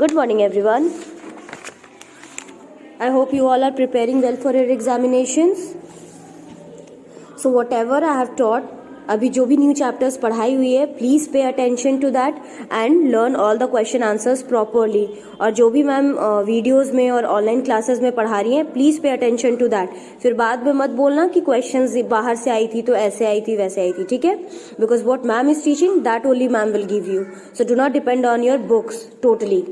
Good morning, everyone. I hope you all are preparing well for your examinations. So whatever I have taught, अभी जो भी new chapters पढ़ाई हुई है, please pay attention to that and learn all the question answers properly. और जो भी ma'am videos में और ऑनलाइन क्लासेस में पढ़ा रही हैं, please pay attention to that. फिर बाद में मत बोलना कि क्वेश्चंस बाहर से आई थी तो ऐसे आई थी वैसे आई थी, ठीक है? Because what ma'am is teaching that only ma'am will give you. So do not depend on your books totally.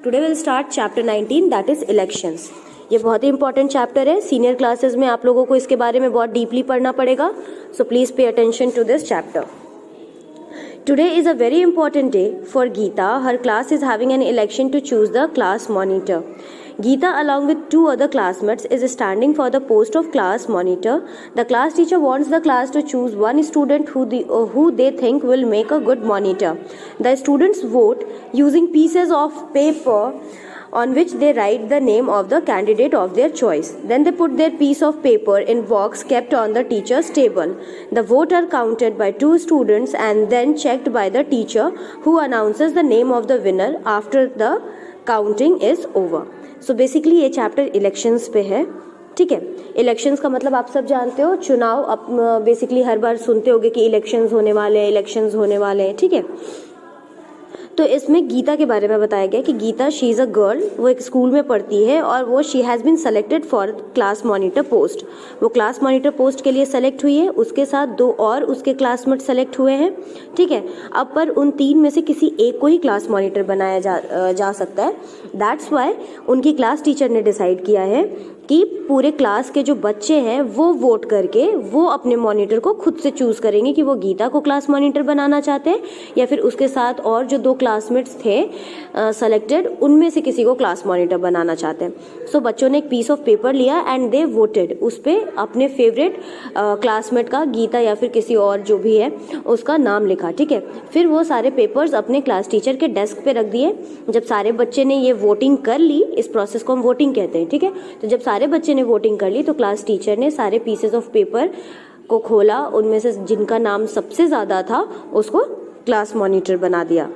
Today will start chapter 19, that is elections. ये बहुत ही इंपॉर्टेंट चैप्टर है. सीनियर क्लासेस में आप लोगों को इसके बारे में बहुत डीपली पढ़ना पड़ेगा. So please pay attention to this chapter. Today is a very important day for Geeta. Her class is having an election to choose the class monitor. Geeta, along with two other classmates, is standing for the post of class monitor. The class teacher wants the class to choose one student who they think will make a good monitor. The students vote using pieces of paper on which they write the name of the candidate of their choice. Then they put their piece of paper in box kept on the teacher's table. The votes are counted by two students and then checked by the teacher, who announces the name of the winner after the counting is over. So basically ये chapter elections पे है. ठीक है, elections का मतलब आप सब जानते हो, चुनाव. अब बेसिकली हर बार सुनते होगे कि इलेक्शंस होने वाले हैं, इलेक्शंस होने वाले हैं. ठीक है, तो इसमें गीता के बारे में बताया गया कि Gita, she is a girl, वो एक स्कूल में पढ़ती है और वो she has been selected for class monitor post. वो क्लास मॉनिटर पोस्ट के लिए सेलेक्ट हुई है. उसके साथ दो और उसके क्लासमेट सेलेक्ट हुए हैं. ठीक है, अब पर उन तीन में से किसी एक को ही क्लास मॉनिटर बनाया जा सकता है. दैट्स वाई उनकी क्लास टीचर ने डिसाइड किया है कि पूरे क्लास के जो बच्चे हैं वो वोट करके वो अपने मॉनिटर को खुद से चूज करेंगे कि वो गीता को क्लास मॉनिटर बनाना चाहते हैं या फिर उसके साथ और जो दो क्लासमेट्स थे सेलेक्टेड, उनमें से किसी को क्लास मॉनिटर बनाना चाहते हैं. सो बच्चों ने एक पीस ऑफ पेपर लिया एंड दे वोटेड. उस पर अपने फेवरेट क्लासमेट का, गीता या फिर किसी और जो भी है उसका नाम लिखा. ठीक है, फिर वो सारे पेपर्स अपने क्लास टीचर के डेस्क पे रख दिए. जब सारे बच्चे ने ये वोटिंग कर ली, इस प्रोसेस को हम वोटिंग कहते हैं. ठीक है, तो जब सारे बच्चे ने वोटिंग कर ली तो क्लास टीचर ने सारे पीसेस ऑफ पेपर को खोला. उनमें से जिनका नाम सबसे ज्यादा था उसको क्लास मॉनिटर बना दिया.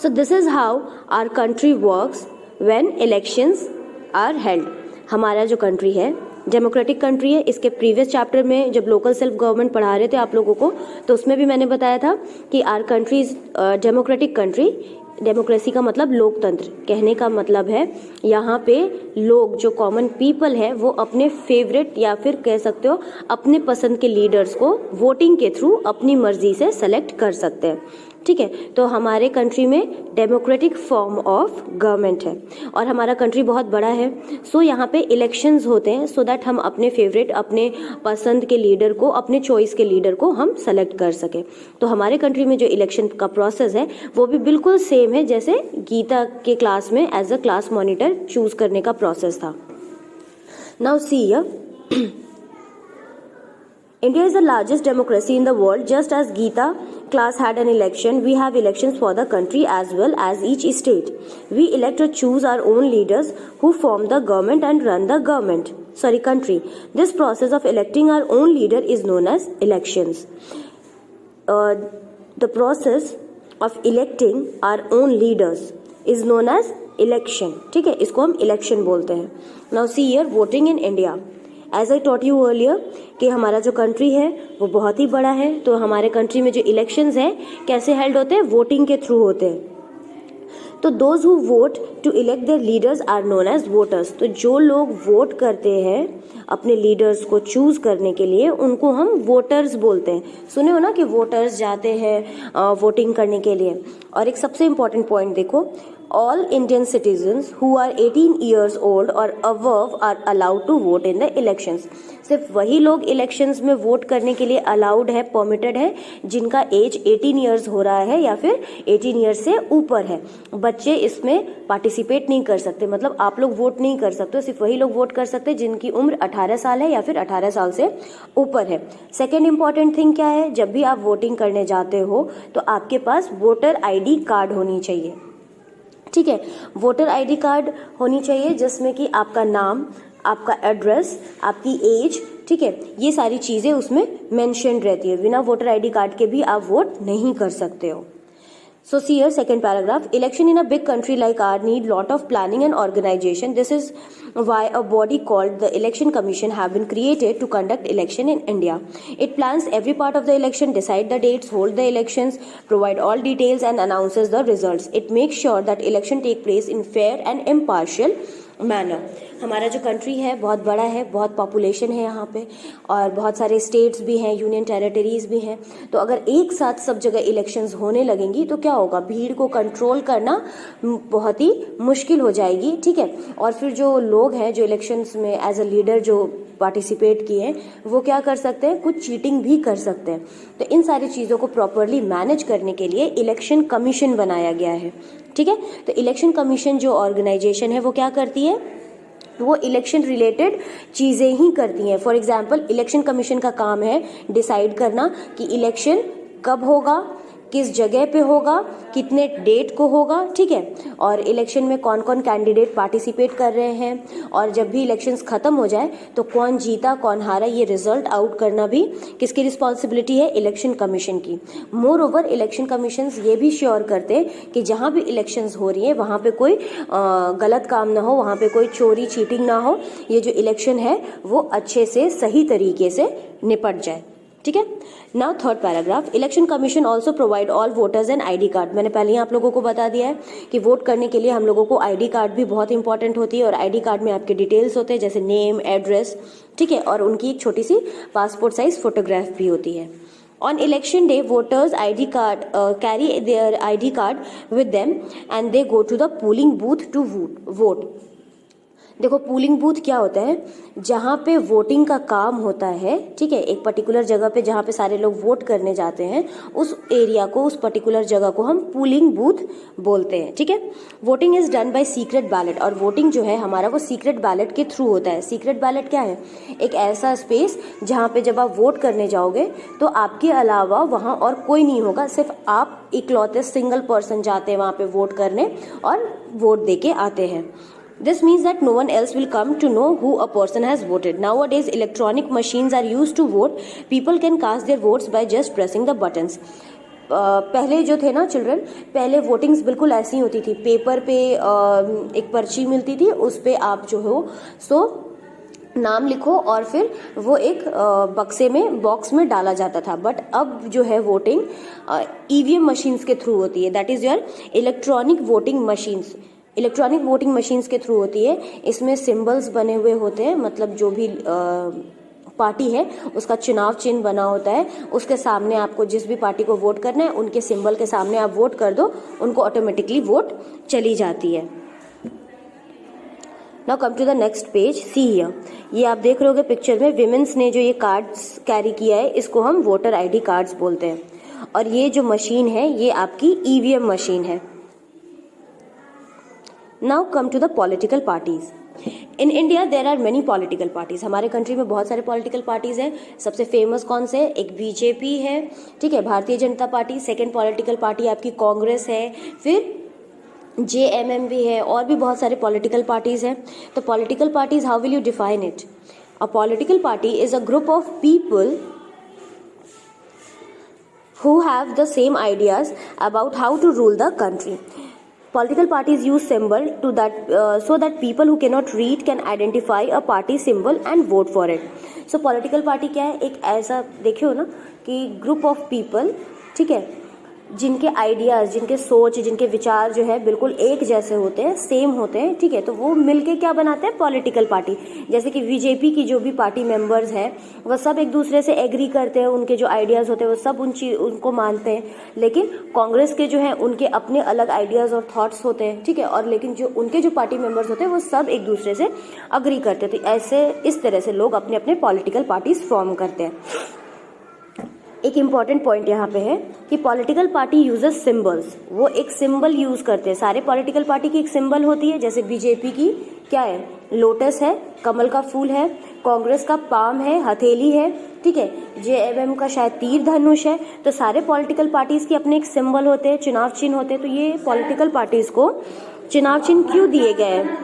So this is how our country works when elections are held. हमारा जो कंट्री है डेमोक्रेटिक कंट्री है. इसके प्रीवियस चैप्टर में जब लोकल सेल्फ गवर्नमेंट पढ़ा रहे थे आप लोगों को, तो उसमें भी मैंने बताया था कि our country is democratic country. Democracy का मतलब लोकतंत्र. कहने का मतलब है यहाँ पे लोग, जो कॉमन पीपल है, वो अपने फेवरेट या फिर कह सकते हो अपने पसंद के लीडर्स को वोटिंग के थ्रू अपनी मर्जी से सेलेक्ट कर सकते हैं. ठीक है, तो हमारे कंट्री में डेमोक्रेटिक फॉर्म ऑफ गवर्नमेंट है और हमारा कंट्री बहुत बड़ा है. सो यहाँ पे इलेक्शंस होते हैं सो दैट हम अपने फेवरेट, अपने पसंद के लीडर को, अपने चॉइस के लीडर को हम सेलेक्ट कर सके. तो हमारे कंट्री में जो इलेक्शन का प्रोसेस है वो भी बिल्कुल सेम है जैसे गीता के क्लास में as a class monitor choose करने का प्रोसेस था. Now see here, India is the largest democracy in the world. Just as Geeta class had an election, we have elections for the country as well as each state. We elect or choose our own leaders who form the government and run the country. This process of electing our own leader is known as elections. The process of electing our own leaders is known as election. ठीक है, इसको हम election बोलते हैं. Now see here, voting in India. As I taught you earlier कि हमारा जो country है वो बहुत ही बड़ा है. तो हमारे कंट्री में जो इलेक्शंस हैं कैसे हेल्ड होते हैं? वोटिंग के थ्रू होते हैं. तो those who vote to elect their leaders are known as voters. तो जो लोग वोट करते हैं अपने लीडर्स को चूज करने के लिए, उनको हम वोटर्स बोलते हैं. सुने हो ना कि वोटर्स जाते हैं वोटिंग करने के लिए. और एक सबसे इंपॉर्टेंट पॉइंट देखो, all Indian citizens who are 18 years old or above are allowed to vote in the elections. सिर्फ वही लोग इलेक्शंस में वोट करने के लिए अलाउड है, परमिटेड है, जिनका एज 18 इयर्स हो रहा है या फिर 18 इयर्स से ऊपर है. बच्चे इसमें पार्टिसिपेट नहीं कर सकते. मतलब आप लोग वोट नहीं कर सकते. सिर्फ वही लोग वोट कर सकते जिनकी उम्र 18 साल है या फिर 18 साल से ऊपर है. सेकेंड इंपॉर्टेंट थिंग क्या है, जब भी आप वोटिंग करने जाते हो तो आपके पास वोटर ID कार्ड होनी चाहिए. ठीक है, वोटर ID कार्ड होनी चाहिए जिसमें कि आपका नाम, आपका एड्रेस, आपकी एज, ठीक है, ये सारी चीजें उसमें मेंशन रहती है. बिना वोटर ID कार्ड के भी आप वोट नहीं कर सकते हो. So see here, second paragraph. Election in a big country like ours need lot of planning and organization. This is why a body called the Election Commission have been created to conduct election in India. It plans every part of the election, decide the dates, hold the elections, provide all details and announces the results. It makes sure that election take place in fair and impartial manner. हमारा जो country है बहुत बड़ा है, बहुत population है यहाँ पे और बहुत सारे स्टेट्स भी हैं, यूनियन टेरिटरीज भी हैं. तो अगर एक साथ सब जगह इलेक्शंस होने लगेंगी तो क्या होगा, भीड़ को कंट्रोल करना बहुत ही मुश्किल हो जाएगी. ठीक है. और फिर जो लोग हैं जो इलेक्शंस में एज अ लीडर जो पार्टिसिपेट किए हैं वो क्या कर सकते हैं, कुछ चीटिंग भी कर सकते हैं. तो इन सारी चीज़ों को प्रॉपरली मैनेज करने के लिए इलेक्शन कमीशन बनाया गया है. ठीक है. तो इलेक्शन कमीशन जो ऑर्गेनाइजेशन है वो क्या करती है, वो इलेक्शन रिलेटेड चीज़ें ही करती हैं. फॉर एग्जांपल इलेक्शन कमीशन का काम है डिसाइड करना कि इलेक्शन कब होगा, किस जगह पे होगा, कितने डेट को होगा. ठीक है. और इलेक्शन में कौन कौन कैंडिडेट पार्टिसिपेट कर रहे हैं और जब भी इलेक्शंस खत्म हो जाए तो कौन जीता कौन हारा ये रिजल्ट आउट करना भी किसकी रिस्पॉन्सिबिलिटी है, इलेक्शन कमीशन की. मोर ओवर इलेक्शन कमीशन ये भी श्योर करते हैं कि जहाँ भी इलेक्शंस हो रही है वहाँ पे कोई गलत काम ना हो, वहाँ पे कोई चोरी चीटिंग ना हो, ये जो इलेक्शन है वो अच्छे से सही तरीके से निपट जाए. ठीक है. Now third paragraph. Election commission also provide all voters and ID card. मैंने पहले ही आप लोगों को बता दिया है कि वोट करने के लिए हम लोगों को ID कार्ड भी बहुत इंपॉर्टेंट होती है और ID कार्ड में आपके डिटेल्स होते हैं जैसे नेम, एड्रेस. ठीक है. और उनकी एक छोटी सी पासपोर्ट साइज फोटोग्राफ भी होती है. On election day, voters ID card carry their ID card with them and they go to the polling booth to vote. देखो पोलिंग बूथ क्या होता है, जहाँ पे वोटिंग का काम होता है. ठीक है. एक पर्टिकुलर जगह पे जहाँ पे सारे लोग वोट करने जाते हैं उस एरिया को, उस पर्टिकुलर जगह को हम पोलिंग बूथ बोलते हैं. ठीक है. Voting is done by secret ballot. और वोटिंग जो है हमारा वो सीक्रेट बैलेट के थ्रू होता है. सीक्रेट बैलेट क्या है, एक ऐसा स्पेस जहाँ पे जब आप वोट करने जाओगे तो आपके अलावा वहाँ और कोई नहीं होगा, सिर्फ आप इकलौते सिंगल पर्सन जाते हैं वहाँ पे वोट करने और वोट दे के आते हैं. This means that no one else will come to know who a person has voted. Nowadays, electronic machines are used to vote. People can cast their votes by just pressing the buttons. पहले जो थे ना children, पहले votings बिल्कुल ऐसी होती थी. Paper पे एक पर्ची मिलती थी, उस पे आप जो हो सो नाम लिखो और फिर वो एक बक्से में बॉक्स में डाला जाता था. बट अब जो है वोटिंग EVM मशीन्स के थ्रू होती है. That is your electronic voting machines. Electronic voting machines के थ्रू होती है. इसमें सिंबल्स बने हुए होते हैं, मतलब जो भी पार्टी है उसका चुनाव चिन्ह बना होता है, उसके सामने आपको जिस भी पार्टी को वोट करना है उनके सिंबल के सामने आप वोट कर दो, उनको ऑटोमेटिकली वोट चली जाती है. Now come to the next page. See here, ये आप देख रहे होगे पिक्चर में, विमेंस ने जो ये कार्ड्स कैरी किया है इसको हम वोटर ID कार्ड्स बोलते हैं. और ये जो मशीन है ये आपकी EVM मशीन है. Now come to the political parties. In India there are many political parties. हमारे कंट्री में बहुत सारे पॉलिटिकल पार्टीज हैं. सबसे फेमस कौन से, एक BJP है. ठीक है, Bharatiya Janata party. Second political party आपकी कांग्रेस है. फिर JMM भी है और भी बहुत सारे पॉलिटिकल पार्टीज हैं. तो political parties, how will you define it? A political party is a group of people who have the same ideas about how to rule the country. Political parties use symbol to that so that people who cannot read can identify a party symbol and vote for it. So political party क्या है, एक ऐसा देखे हो ना कि group of people, ठीक है, जिनके आइडियाज़, जिनके सोच, जिनके विचार जो है बिल्कुल एक जैसे होते हैं, सेम होते हैं. ठीक है. तो वो मिलके क्या बनाते हैं, पॉलिटिकल पार्टी. जैसे कि BJP की जो भी पार्टी मेंबर्स हैं वह सब एक दूसरे से एग्री करते हैं, उनके जो आइडियाज़ होते हैं वो सब उनको मानते हैं. लेकिन कांग्रेस के जो है उनके अपने अलग आइडियाज़ और थॉट्स होते हैं. ठीक है. और लेकिन जो उनके जो पार्टी मेंबर्स होते हैं वो सब एक दूसरे से अग्री करते हैं. तो ऐसे इस तरह से लोग अपने अपने पॉलिटिकल पार्टीज फॉर्म करते हैं. एक इम्पॉर्टेंट पॉइंट यहाँ पे है कि पॉलिटिकल पार्टी यूजेस सिंबल्स. वो एक सिंबल यूज करते हैं. सारे पॉलिटिकल पार्टी की एक सिंबल होती है. जैसे BJP की क्या है, लोटस है, कमल का फूल है. कांग्रेस का पाम है, हथेली है. ठीक है. JMM का शायद तीर धनुष है. तो सारे पॉलिटिकल पार्टीज के अपने एक सिंबल होते हैं, चुनाव चिन्ह होते हैं. तो ये पॉलिटिकल पार्टीज को चुनाव चिन्ह क्यों दिए गए हैं?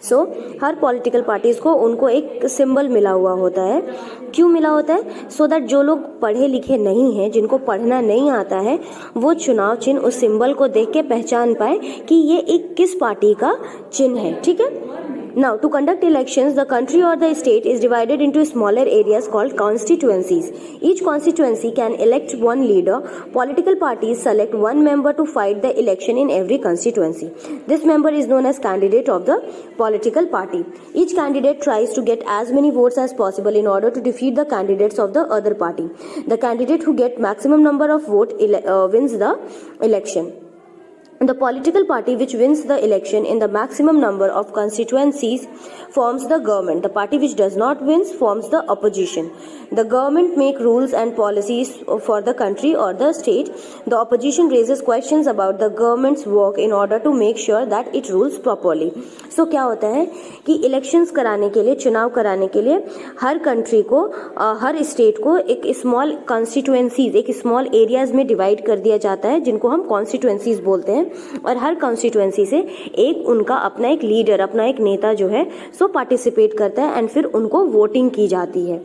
सो हर पॉलिटिकल पार्टीज को उनको एक सिंबल मिला हुआ होता है। क्यों मिला होता है? सो दैट जो लोग पढ़े लिखे नहीं हैं, जिनको पढ़ना नहीं आता है, वो चुनाव चिन्ह उस सिंबल को देख के पहचान पाए कि ये एक किस पार्टी का चिन्ह है। ठीक है। Now, to conduct elections, the country or the state is divided into smaller areas called constituencies. Each constituency can elect one leader. Political parties select one member to fight the election in every constituency. This member is known as candidate of the political party. Each candidate tries to get as many votes as possible in order to defeat the candidates of the other party. The candidate who gets maximum number of votes wins the election. The political party which wins the election in the maximum number of constituencies forms the government. The party which does not win forms the opposition. The government make rules and policies for the country or the state. The opposition raises questions about the government's work in order to make sure that it rules properly. So क्या होता है कि elections कराने के लिए, चुनाव कराने के लिए हर कंट्री को, हर स्टेट को एक स्मॉल कॉन्स्टिट्यूएंसीज, एक स्मॉल एरियाज में डिवाइड कर दिया जाता है, जिनको हम कॉन्स्टिट्यूएंसीज बोलते हैं। और हर कॉन्स्टिट्यूएंसी से एक उनका अपना एक लीडर, अपना एक नेता जो है सो पार्टिसिपेट करता है एंड फिर उनको वोटिंग की जाती है।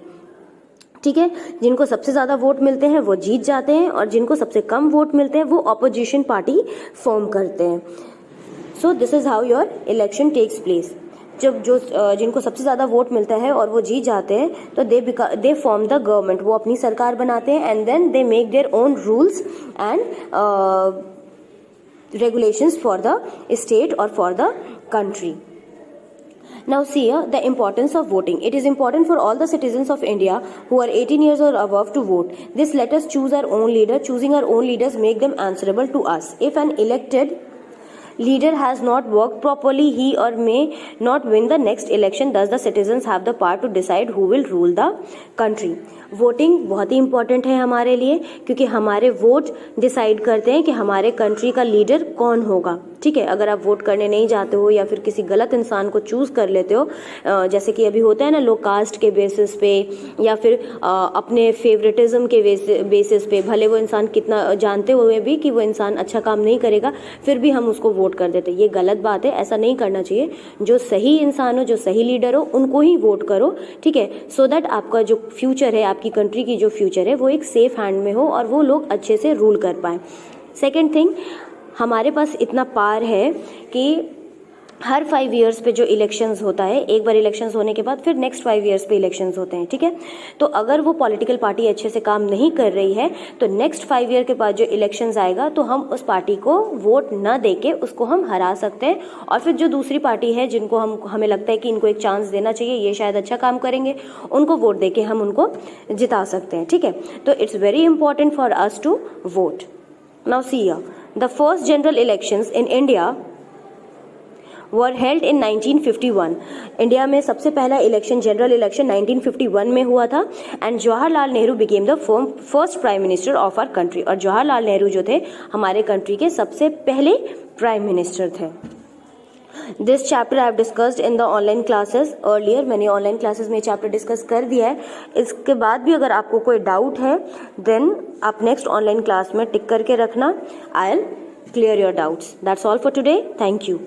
ठीक है। जिनको सबसे ज्यादा वोट मिलते हैं वो जीत जाते हैं और जिनको सबसे कम वोट मिलते हैं वो ऑपोजिशन पार्टी फॉर्म करते हैं। So this is how your election takes place. जब जिनको सबसे ज्यादा वोट मिलता है और वो जीत जाते हैं तो दे फॉर्म द गवर्नमेंट, वो अपनी सरकार बनाते हैं and then they make their own rules and regulations for the state or for the country. Now see here the importance of voting. It is important for all the citizens of India who are 18 years or above to vote. This let us choose our own leader. Choosing our own leaders make them answerable to us. If an elected leader has not worked properly, he or may not win the next election. Thus the citizens have the power to decide who will rule the country. Voting बहुत ही important है हमारे लिए, क्योंकि हमारे vote decide करते हैं कि हमारे कंट्री का लीडर कौन होगा। ठीक है। अगर आप वोट करने नहीं जाते हो या फिर किसी गलत इंसान को चूज कर लेते हो, जैसे कि अभी होता है ना, लोग कास्ट के बेसिस पे या फिर अपने फेवरेटिज्म के बेसिस पे, भले वो इंसान कितना जानते हुए भी कि वो इंसान अच्छा काम नहीं करेगा, फिर भी हम उसको वोट कर देते। ये गलत बात है, ऐसा नहीं करना चाहिए। जो सही इंसान हो, जो सही लीडर हो, उनको ही वोट करो। ठीक है। सो दैट आपका जो फ्यूचर है, आपकी कंट्री की जो फ्यूचर है, वो एक सेफ हैंड में हो और वो लोग अच्छे से रूल कर पाए। सेकेंड थिंग, हमारे पास इतना पावर है कि हर 5 इयर्स पे जो इलेक्शंस होता है, एक बार इलेक्शंस होने के बाद फिर नेक्स्ट 5 इयर्स पे इलेक्शंस होते हैं। ठीक है। तो अगर वो पॉलिटिकल पार्टी अच्छे से काम नहीं कर रही है तो नेक्स्ट 5 ईयर के बाद जो इलेक्शंस आएगा तो हम उस पार्टी को वोट न देके उसको हम हरा सकते हैं, और फिर जो दूसरी पार्टी है जिनको हमें लगता है कि इनको एक चांस देना चाहिए, ये शायद अच्छा काम करेंगे, उनको वोट देके हम उनको जिता सकते हैं। ठीक है। तो it's very important for us to vote. Now see here, the first general elections in India were held in 1951. India में सबसे पहला इलेक्शन, जनरल इलेक्शन 1951 में हुआ था and Jawaharlal Nehru became the first prime minister of our country. और जवाहरलाल नेहरू जो थे हमारे कंट्री के सबसे पहले प्राइम मिनिस्टर थे। This chapter I have discussed in the online classes earlier. मैंने ऑनलाइन क्लासेस में चैप्टर डिस्कस कर दिया है। इसके बाद भी अगर आपको कोई डाउट है देन आप नेक्स्ट ऑनलाइन क्लास में टिक करके रखना। I will clear your doubts. That's all for today. Thank you.